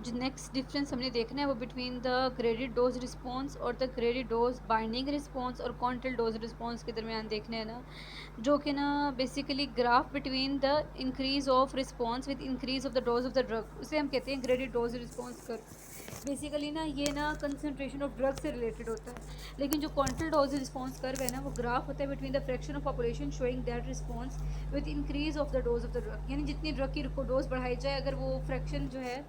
जो next difference हमने देखना है वो between the graded dose response और the graded dose binding response और कॉन्ट्रल डोज रिस्पॉन्स के दरमियान देखने हैं ना, जो कि ना basically graph between the increase of response with increase of the dose of the drug, उसे हम कहते हैं graded dose response curve. Basically ना ये ना कंसनट्रेशन ऑफ ड्रग से रिलेटेड होता है, लेकिन जो कॉन्ट्रल डोज रिस्पॉन्स कर्व है ना, वो ग्राफ होता है between the fraction of population showing that response with increase of the dose of the drug, यानी जितनी ड्रग की डोज बढ़ाई जाए, अगर वो फ्रैक्शन जो है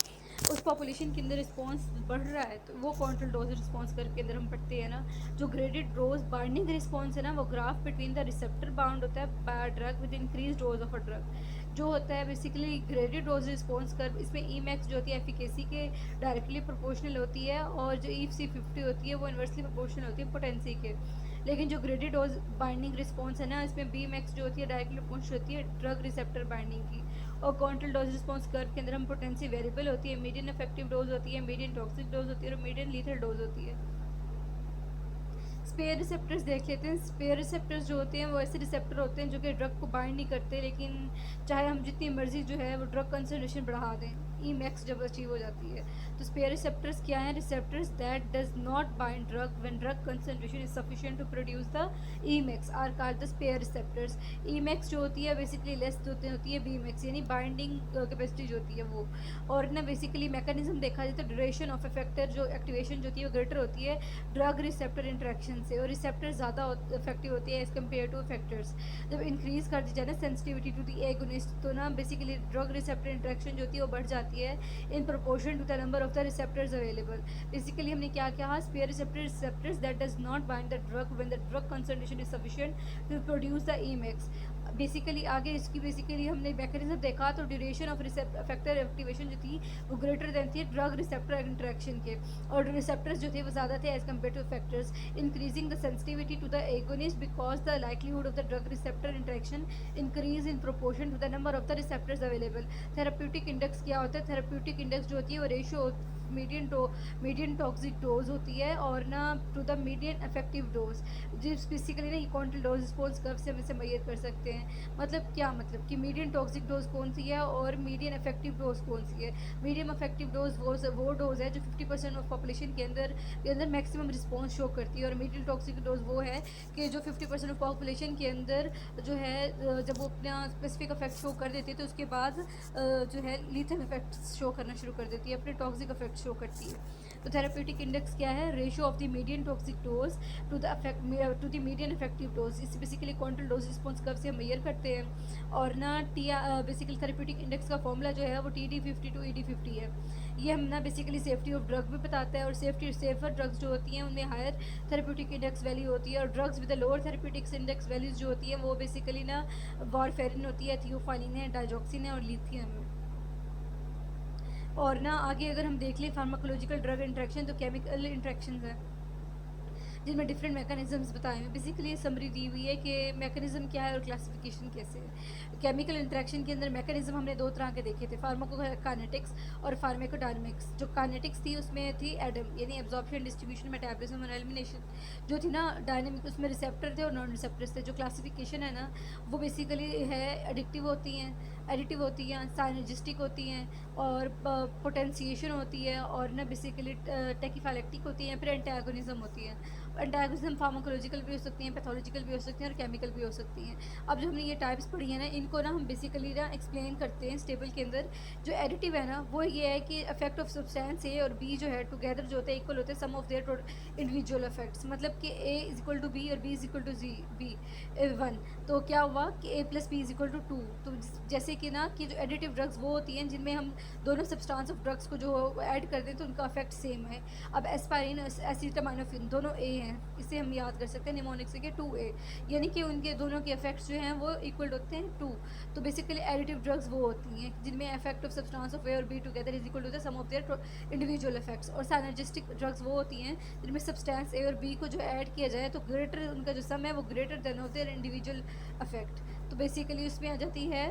उस पॉपुलेशन के अंदर रिस्पॉन्स बढ़ रहा है, तो वो कॉन्ट्रल डोज रिस्पॉन्स कर्व के अंदर हम पढ़ते हैं ना। जो ग्रेडेड डोज बाइंडिंग रिस्पॉन्स है ना, वो graph between the receptor bound होता है by drug with increase dose of a drug, जो होता है basically graded dose response curve. इसमें ई मैक्स जो होती है एफिकेसी के डायरेक्टली प्रोपोर्शनल होती है, और जो ई सी 50 होती है वो इन्वर्सली प्रोपोर्शनल होती है पोटेंसी के। लेकिन जो ग्रेडेड डोज बाइंडिंग रिस्पॉन्स है ना, इसमें बी मैक्स जो होती है डायरेक्टली प्रोपोर्शनल होती है ड्रग रिसेप्टर बाइंडिंग की। और कॉन्ट्रल डोज रिस्पॉन्स कर्व के अंदर हम पोटेंसी वेरिएबल होती है, मीडियन इफेक्टिव डोज होती है, मीडियन टॉक्सिक डोज होती है, और मीडियन लीथल डोज होती है। स्पेयर रिसेप्टर्स देख लेते हैं। स्पेयर रिसेप्टर्स जो होते हैं वो ऐसे रिसेप्टर होते हैं जो कि ड्रग को बाइंड नहीं करते, लेकिन चाहे हम जितनी मर्जी जो है वो ड्रग कंसनट्रेशन बढ़ा दें, ई मैक्स जब अचीव हो जाती है। तो स्पेयर रिसेप्टर्स क्या हैं? Receptors that does not bind drug when drug concentration is sufficient to produce the E max are called the spare receptors. E max जो होती है बेसिकली लेस होती है बी मैक्स, यानी बाइंडिंग कैपेसिटी जो होती है वो। और ना बेसिकली मैकेनिज्म देखा जाए तो ड्यूरेशन ऑफ इफेक्टर जो एक्टिवेशन जो होती है वो ग्रेटर होती है ड्रग रिसेप्टर इंट्रैक्शन से, और रिसेप्टर ज़्यादा इफेक्टिव होती है एज़ कम्पेयर टू इफेक्टर्स। जब इंक्रीज़ कर दी जाए ना सेंसिटिविटी टू दी एगोनिस्ट, तो ना बेसिकली ड्रग रिसेप्टर इंट्रैक्शन जो होती है वो बढ़ जाती है in proportion to the number of the receptors available. Basically हमने क्या कहा? Spare receptors that does not bind the drug when the drug concentration is sufficient to produce the E max. Basically आगे इसकी बेसिकली हमने mechanism देखा, तो duration of effector activation जो थी वो ग्रेटर देन थी ड्रग रिसेप्टर इंट्रैक्शन के, और रिसेप्टर्स जो थे वो ज़्यादा थे as compare to effectors, increasing the sensitivity to the agonist because the likelihood of the drug receptor interaction increase in proportion to the number of the receptors available. Therapeutic index क्या होता है? Therapeutic index जो होती है वो ratio median toxic dose होती है और ना to the median effective dose, जिस बेसिकली ना इक्वल डोज रिस्पॉन्स कर्व से हम इसे मेजर कर सकते हैं। मतलब क्या मतलब कि मीडियन टॉक्सिक डोज कौन सी है और मीडियन इफेक्टिव डोज कौन सी है? मीडियम इफेक्टिव डोज वो डोज है जो 50% ऑफ पॉपुलेशन के अंदर मैक्सिमम रिस्पॉन्स शो करती है, और मीडियम टॉक्सिक डोज वो है कि जो 50% ऑफ पॉपुलेशन के अंदर जो है जब वो अपना स्पेसिफिक इफेक्ट शो कर देती है तो उसके बाद जो है लीथल इफेक्ट शो करना शुरू कर देती है, अपने टॉक्सिक इफेक्ट शो करती है। तो थेराप्यूटिक इंडेक्स क्या है? Ratio of the median toxic dose to the median effective dose. इस basically quantal dose response curve से हम मेजर करते हैं। और ना बेसिकली थेराप्यूटिक इंडेक्स का फॉर्मूला जो है वो TD50 टू ED50 है। ये हम ना बेसिकली सेफ्टी ऑफ ड्रग भी बताता है, और सेफर ड्रग्स जो होती हैं उनमें हायर थेराप्यूटिक इंडेक्स वैल्यू होती है, और drugs with lower therapeutics index values जो होती है वो बेसिकली ना वारफेरिन होती है, थियोफानिन है, डाइजॉक्सिन है और लिथियम है। और ना आगे अगर हम देख लें फार्माकोलॉजिकल ड्रग इंट्रैक्शन, तो केमिकल इंट्रैक्शन है जिनमें डिफरेंट मैकेनिज्म्स बताए हैं। बेसिकली समरी दी हुई है कि मैकेनिज्म क्या है और क्लासिफिकेशन कैसे है। केमिकल इंट्रैक्शन के अंदर मैकेनिज्म हमने दो तरह के देखे थे, फार्माकोकाइनेटिक्स और फार्माकोडायनामिक्स। जो काइनेटिक्स थी उसमें थी एडम यानी एब्जॉर्प्शन, डिस्ट्रीब्यूशन, मेटाबॉलिज्म और एलिमिनेशन। जो थी ना डायनामिक, उसमें रिसेप्टर थे और नॉन रिसेप्टर्स थे। जो क्लासिफिकेशन है ना वो बेसिकली है एडिक्टिव होती हैं, एडिटिव होती हैं, साइनर्जिस्टिक होती हैं, और पोटेंशिएशन होती है, और ना बेसिकली टेकिफाइलेक्टिक होती हैं, फिर एंटागोनिज्म होती है। एंटागोनिज्म फार्माकोलॉजिकल भी हो सकती हैं, पैथोलॉजिकल भी हो सकती हैं और केमिकल भी हो सकती हैं। अब जो हमने ये टाइप्स पढ़ी है ना, इनको ना हम बेसिकली ना एक्सप्लेन करते हैं इस टेबल के अंदर। जो एडिटिव है ना वो ये है कि इफेक्ट ऑफ सब्सटेंस ए और बी जो है टुगेदर जो होते हैं इक्वल होते हैं sum of their individual effects. मतलब कि A is equal to B और B is equal to B 1, तो क्या हुआ कि A plus B is equal to 2। तो जैसे कि ना कि जो एडिटिव ड्रग्स वो होती हैं जिनमें हम दोनों सब्सटेंस ऑफ ड्रग्स को जो ऐड कर दें तो उनका इफेक्ट सेम है। अब एस्पाइरिन और एसिटामिनोफेन दोनों ए हैं, इसे हम याद कर सकते हैं निमोनिक से कि 2A, यानी कि उनके दोनों के इफेक्ट्स जो हैं वो इक्वल होते हैं 2। तो बेसिकली एडिटिव ड्रग्स वो होती हैं जिनमें effect of substance of A और B together is equal to the sum of their individual effects. और साइनर्जिस्टिक ड्रग्स वो होती हैं जिनमें सब्सटेंस ए और बी को जो ऐड किया जाए तो ग्रेटर उनका जो सम है वो greater then of their individual effect. तो बेसिकली उसमें आ जाती है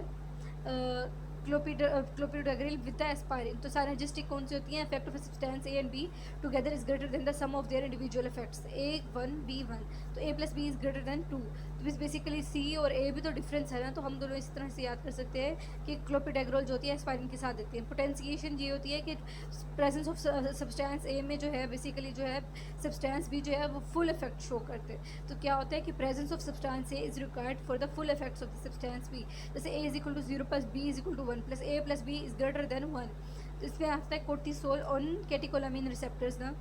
क्लोपिडोग्रिल विद द एस्पायरिन। तो साइनर्जिस्टिक कौन सी होती हैं? Effect of substance A and B together is greater than the sum of their individual effects A1 B1। तो A+B इज ग्रेटर देन 2। तो बेसिकली C और A भी तो डिफरेंस है ना, तो हम दोनों इस तरह से याद कर सकते हैं कि क्लोपिडेग्रोल जो होती है एस्पायरिन के साथ देती है। पोटेंशिएशन ये होती है कि प्रेजेंस ऑफ सब्सटेंस ए में जो है बेसिकली जो है सब्सटेंस भी जो है वो फुल इफेक्ट शो करते हैं। तो क्या होता है कि presence of substance A is required for the full effects of the substance B. जैसे A is equal to 0 plus B is equal to 1 plus A+B is greater than 1। तो इसमें आता है कोर्टिसोल ऑन कैटिकोलामिन रिसेप्टर्स ना।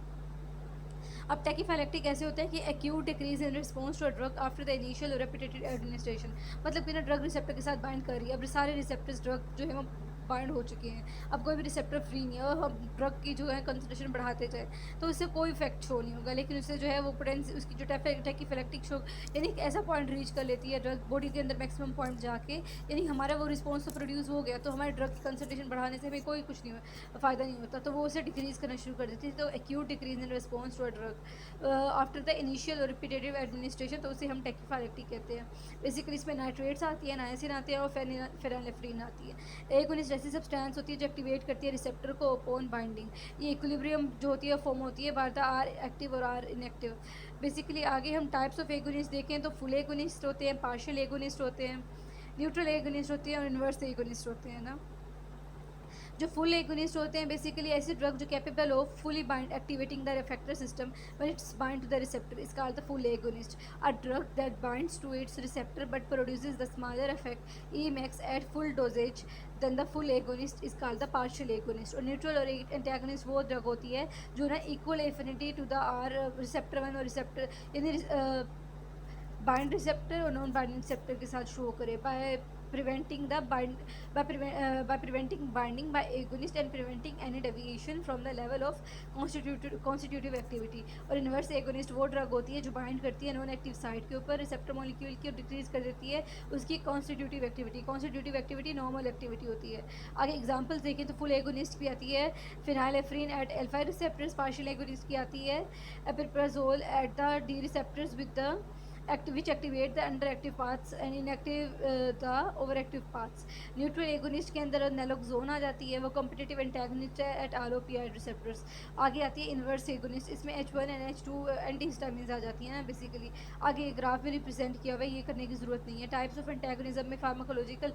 अब टैकीफाइलेक्टिक ऐसे होता है कि acute decrease in response to a drug after the initial repeated administration. मतलब कि ना ड्रग रिसेप्टर के साथ बाइंड कर रही है, अब सारे रिसेप्टर्स ड्रग जो है वो बाइंड हो चुके हैं, अब कोई भी रिसेप्टर फ्री नहीं है और हम ड्रग की जो है कंसंट्रेशन बढ़ाते जाए तो उससे कोई इफेक्ट शो नहीं होगा, लेकिन उससे जो है वो पोटेंसी उसकी जो टैकीफाइलेक्टिक शो यानी एक ऐसा पॉइंट रीच कर लेती है ड्रग बॉडी के अंदर मैक्सिमम पॉइंट जाके, यानी हमारा वो रिस्पॉन्स तो प्रोड्यूस हो गया तो हमारे ड्रग की कंसंट्रेशन बढ़ाने से हमें कोई कुछ नहीं फ़ायदा नहीं होता, तो वो उसे डिक्रीज़ करना शुरू कर देती है। तो acute decrease in response to a drug after the initial और रिपीटेटिव एडमिनिस्ट्रेशन, तो उसे हम टैकीफाइलेक्टिक कहते हैं। बेसिकली इसमें नाइट्रेट्स आती है, नाइसिन आती है और फेनिलेफ्रिन आती है। एक उन्हें ऐसी सब्सटेंस होती है जो एक्टिवेट करती है रिसेप्टर को अपॉन बाइंडिंग। ये इक्विलिब्रियम जो होती है फॉर्म होती है बाय द आर एक्टिव और आर इनएक्टिव। बेसिकली आगे हम टाइप्स ऑफ एगोनिस्ट देखें तो फुल एगोनिस्ट होते हैं, पार्शियल एगोनिस्ट होते हैं, न्यूट्रल एगोनिस्ट होती है और इन्वर्स एगोनिस्ट होते हैं ना। जो फुल एगोनिस्ट होते हैं बेसिकली ऐसी ड्रग जो capable of fully bind activating the receptor system when it's bind to the receptor is called the full agonist. A drug that binds to its receptor but produces the smaller effect Emax at full dosages than the full agonist is called the partial agonist. और neutral और antagonist वो drug होती है जो ना equal affinity to the R receptor 1 और receptor यानी bind receptor और नॉन बाइंडिंग रिसेप्टर के साथ शो करे bye preventing the by preventing binding by agonist and preventing any deviation from the level of constitutive activity। और inverse agonist वो drug होती है जो बाइंड करती है नॉन एक्टिव साइट के ऊपर रिसेप्टर मॉलिक्यूल की और डिक्रीज कर देती है उसकी कॉन्स्टिट्यूटिव एक्टिविटी नॉर्मल एक्टिविटी होती है। आगे एग्जांपल्स देखें तो फुल एगोनिस्ट की आती है phenylephrine at alpha receptors, partial agonist की आती है aripiprazole at the D receptors with the which activate the underactive paths and inactive the overactive paths। Neutral agonist के अंदर नैलोक्सोन आ जाती है, वो कॉम्पिटिटिव एंटागोनिस्ट है एट ROPI रिसेप्टर्स। आगे आती है इन्वर्स एगोनिस्ट, इसमें H1 and H2 एंटीहिस्टामिन्स आ जाती हैं ना बेसिकली। आगे ग्राफ में रिप्रेजेंट किया हुआ है, ये करने की ज़रूरत नहीं है। टाइप्स ऑफ एंटागोनिज्म में फार्माकोलॉजिकल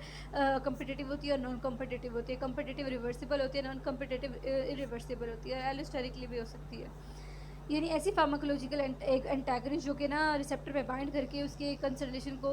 कम्पिटिटिव होती है और नॉन कम्पिटिटिव होती है। कम्पिटिटिव रिवर्सिबल होती है, नॉन कम्पिटिटिव इरिवर्सिबल होती है, एलोस्टेरिकली भी हो सकती है। यानी ऐसी फार्माकोलॉजिकल एंटागनिस्ट जो कि ना रिसेप्टर पे बाइंड करके उसके कंसंट्रेशन को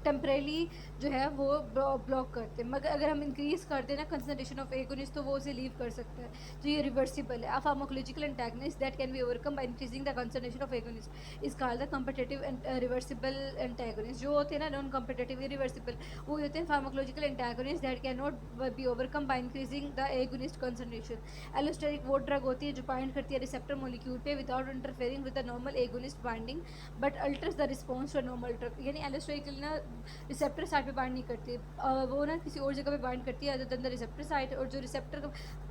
टेम्परेली जो है वो ब्लॉक करते हैं, मगर अगर हम इंक्रीज़ कर दें ना कंसंट्रेशन ऑफ एगोनिस्ट तो वो उसे लीव कर सकता है, तो ये रिवर्सिबल है। Pharmacological antagonist that can be overcome by increasing the concentration of agonist is called the competitive and reversible antagonist. जो होते हैं ना नॉन कॉम्पिटिटिव इरिवर्सिबल वो होते हैं pharmacological antagonist that can not be overcome by increasing the agonist concentration. Allosteric वो drug होती है जो बाइंड करती है रिसेप्टर मॉलिक्यूल पे without interfering with the normal agonist binding but alters the response to normal drug. यानी allosteric ना receptor side पे बाइंड नहीं करती, वो ना किसी और जगह पे बाइंड करती है other than the receptor side, और जो रिसेप्टर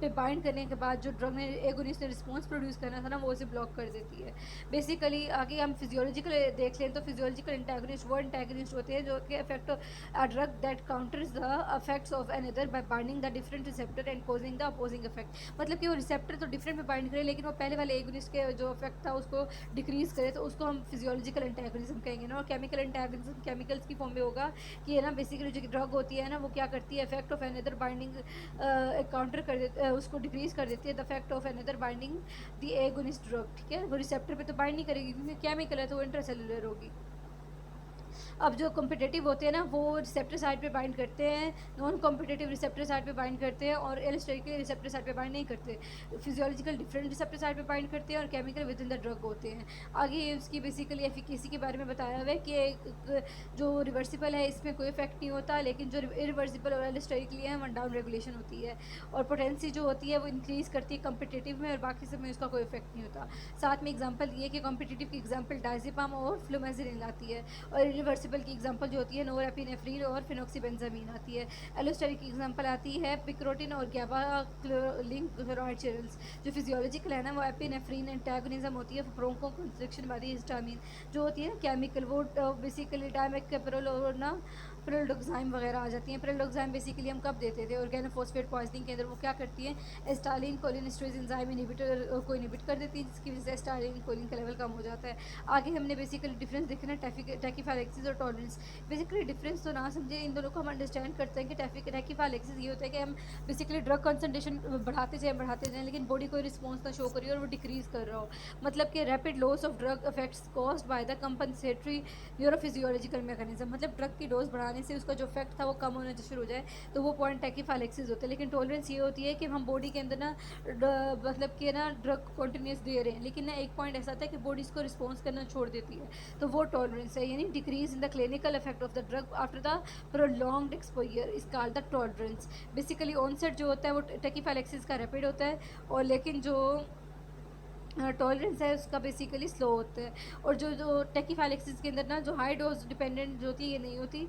पे बाइंड करने के बाद जो ड्रग ने एगोनिस्ट ने रिस्पॉन्स प्रोड्यूस करना था ना वो उसे ब्लॉक कर देती है। बेसिकली आगे हम फिजियोलॉजिकल देख लें तो फिजियोलॉजिकल एंटागनिस्ट वो एंटागनिस्ट होते हैं जो कि effect a drug that counters the effects of another by binding the different receptor and causing the opposing effect. मतलब कि वो रिसेप्टर तो डिफरेंट पे बाइंड करे लेकिन वो पहले वाले एगोनिस्ट के जो इफेक्ट था उसको डिक्रीज करे, तो उसको हम फिजियोलॉजिकल एंटागनिज्म कहेंगे ना। और केमिकल एंटागनिज्म केमिकल्स की फॉर्म में होगा कि है ना बेसिकली जो ड्रग होती है ना वो क्या करती है effect of another binding counter कर देती उसको डिक्रीज कर देती है the effect of another binding the agonist drug. ठीक है, वो रिसेप्टर पे तो बाइंड नहीं करेगी क्योंकि केमिकल है तो वो इंट्रासेलुलर होगी। अब जो कॉम्पिटिटिव होते हैं ना वो रिसेप्टर साइड पे बाइंड करते हैं, नॉन कॉम्पिटिटिव रिसेप्टर साइड पे बाइंड करते हैं और एलोस्टेरिक रिसेप्टर साइड पे बाइंड नहीं करते। फिजियोलॉजिकल डिफरेंट रिसेप्टर साइड पे बाइंड करते हैं और chemical with in the drug होते हैं। आगे उसकी बेसिकली एफिकेसी के बारे में बताया हुआ है कि जो रिवर्सिबल है इसमें कोई इफेक्ट नहीं होता, लेकिन जो इरिवर्सिबल और एलोस्टेरिकली है वन डाउन रेगुलेशन होती है, और पोटेंसी जो होती है वो इंक्रीज़ करती है कम्पिटिटिव में और बाकी सब में उसका कोई इफेक्ट नहीं होता। साथ में एग्जाम्पल ये कि कॉम्पिटिटिव की एग्जाम्पल डायजेपाम और फ्लूमेजिनिन आती है, और रिवर्सिबल की एग्जांपल जो होती है नोरेपिनेफ्रिन और फिनोक्सीबेंजामीन आती है। एलोस्टेरिक की एग्जांपल आती है पिक्रोटिन और गैबाक्लोलिन क्लोराइड चैनल्स। जो फिजियोलॉजिकल है ना वो एपिनेफ्रिन एंटागोनिज्म होती है ब्रोंको कंस्ट्रिक्शन वाली हिस्टामिन जो होती है ना केमिकल वो बेसिकली डायमेथोप्रोल और ना पिरिडोक्साइम वगैरह आ जाती हैं। पिरिडोक्साइम बेसिकली हम कब देते थे, ऑर्गेनोफॉस्फेट पॉइजनिंग के अंदर वो क्या करती है, एस्टाइलिन कोलिनेस्टरेज एंजाइम इनहिबिटर को इनहिबिट कर देती है, जिसकी वजह से एस्टाइलिन कोलिन का लेवल कम हो जाता है। आगे हमने बेसिकली डिफरेंस देखना है टैकीफाइलेक्सिस और टॉलरेंस। बेसिकली डिफरेंस तो ना समझे, इन दोनों को हम अंडरस्टैंड करते हैं कि टैकीफाइलेक्सिस ये होता है कि हम बेसिकली ड्रग कंसनट्रेशन बढ़ाते जाएँ लेकिन बॉडी कोई रिस्पॉन्स ना शो करिए और वो डिक्रीज़ कर रहा हो, मतलब कि rapid loss of drug effects caused by the compensatory neurophysiological mechanism, मतलब ड्रग की डोज बढ़ाने से उसका जो इफेक्ट था वो कम होना शुरू हो जाए, तो वो पॉइंट टैकीफाइलेक्सिस होता है। लेकिन टॉलरेंस ये होती है कि हम बॉडी के अंदर ना मतलब कि ना ड्रग कंटिन्यूस दे रहे हैं, लेकिन ना एक पॉइंट ऐसा था कि बॉडी इसको रिस्पॉन्स करना छोड़ देती है, तो वो टॉलरेंस है, यानी decrease in the clinical effect of the drug after the prolonged exposure is called the tolerance. Basically onset जो होता है वो टैकीफाइलेक्सिस का रैपिड होता है, और लेकिन जो टॉलरेंस है उसका बेसिकली स्लो होता है। और जो जो टैकीफाइलेक्सिस के अंदर ना जो हाई डोज डिपेंडेंट जो होती है ये नहीं होती,